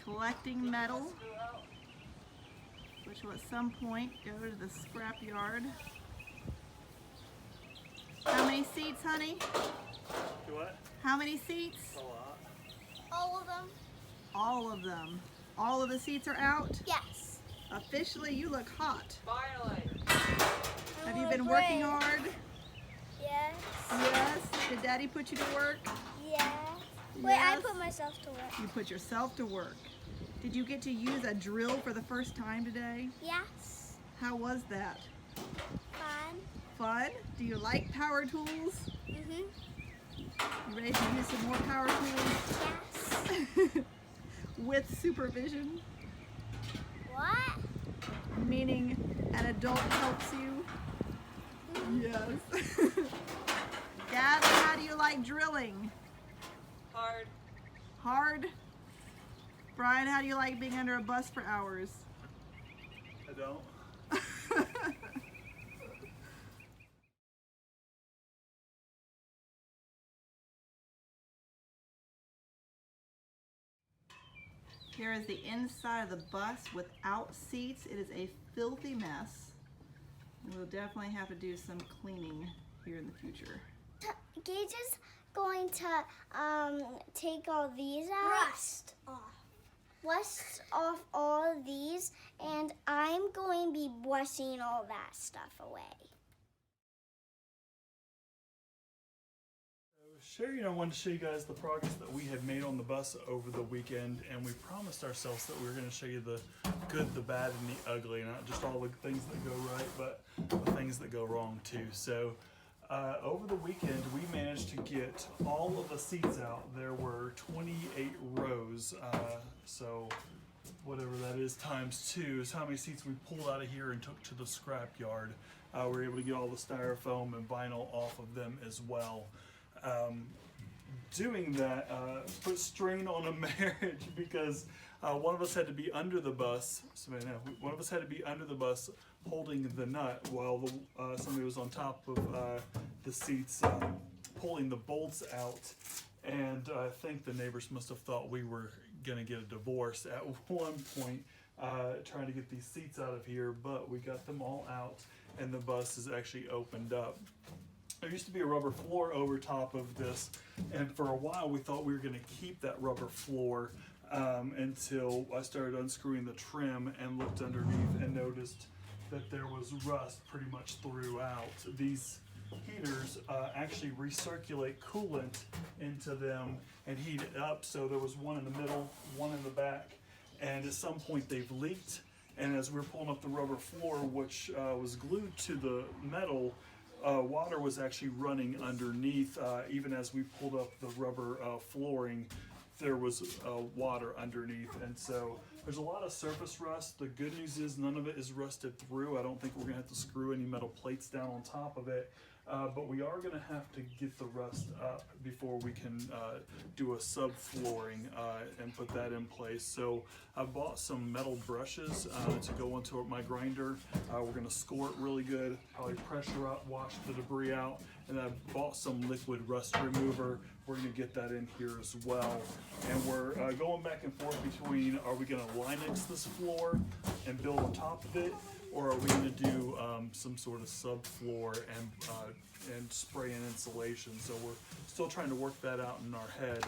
collecting metal, which will at some point go to the scrap yard. How many seats, honey? Do what? How many seats? A lot. All of them? All of them. All of the seats are out? Yes. Officially, you look hot. Finally. Have you been working hard? Yes. Yes. Did Daddy put you to work? Yes. Wait, I Yes. put myself to work. You put yourself to work. Did you get to use a drill for the first time today? Yes. How was that? Fun. Fun? Do you like power tools? Mhm. You ready to use some more power tools? Yes. With supervision? What? Meaning an adult helps you? Yes. Gavin, how do you like drilling? Hard. Hard? Brian, how do you like being under a bus for hours? I don't. Here is the inside of the bus without seats. It is a filthy mess. We'll definitely have to do some cleaning here in the future. Gage is going to take all these out. Rust off. Rust off all of these, and I'm going to be washing all that stuff away. Sherry and I wanted to show you guys the progress that we had made on the bus over the weekend, and we promised ourselves that we were going to show you the good, the bad, and the ugly, not just all the things that go right, but the things that go wrong too. So over the weekend, we managed to get all of the seats out. There were 28 rows, so whatever that is times 2 is how many seats we pulled out of here and took to the scrap yard. We were able to get all the styrofoam and vinyl off of them as well. Doing that put strain on a marriage because one of us had to be under the bus. One of us had to be under the bus holding the nut while somebody was on top of the seats pulling the bolts out. And I think the neighbors must have thought we were going to get a divorce at one point trying to get these seats out of here, but we got them all out and the bus is actually opened up. There used to be a rubber floor over top of this, and for a while we thought we were going to keep that rubber floor until I started unscrewing the trim and looked underneath and noticed that there was rust pretty much throughout. These heaters actually recirculate coolant into them and heat it up, so there was one in the middle, one in the back, and at some point they've leaked, and as we were pulling up the rubber floor, which was glued to the metal, water was actually running underneath. Even as we pulled up the rubber flooring, there was water underneath, and so there's a lot of surface rust. The good news is none of it is rusted through. I don't think we're gonna have to screw any metal plates down on top of it, but we are gonna have to get the rust up before we can do a subflooring and put that in place. So I bought some metal brushes to go into my grinder. We're gonna score it really good, probably pressure up, wash the debris out, and I bought some liquid rust remover. We're gonna get that in here as well. And we're going back and forth between, are we gonna Linux this floor and build on top of it, or are we gonna do some sort of subfloor and spray in insulation? So we're still trying to work that out in our head.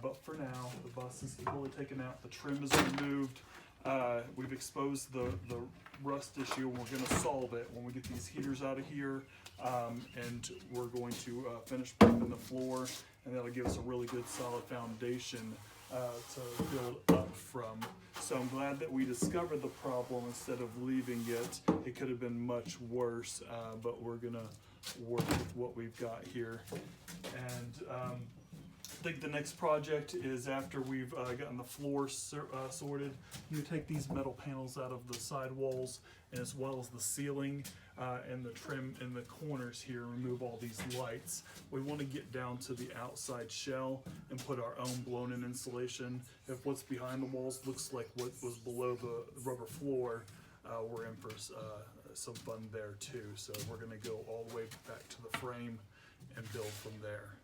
But for now, the bus is fully taken out, the trim is removed. We've exposed the rust issue, and we're gonna solve it when we get these heaters out of here. And we're going to finish prepping the floor, and that'll give us a really good solid foundation to build up from. So I'm glad that we discovered the problem instead of leaving it. It could have been much worse, but we're gonna work with what we've got here. And I think the next project is after we've gotten the floor sorted. You take these metal panels out of the side walls, and as well as the ceiling and the trim in the corners here, remove all these lights. We want to get down to the outside shell and put our own blown-in insulation. If what's behind the walls looks like what was below the rubber floor, we're in for some fun there too. So we're going to go all the way back to the frame and build from there.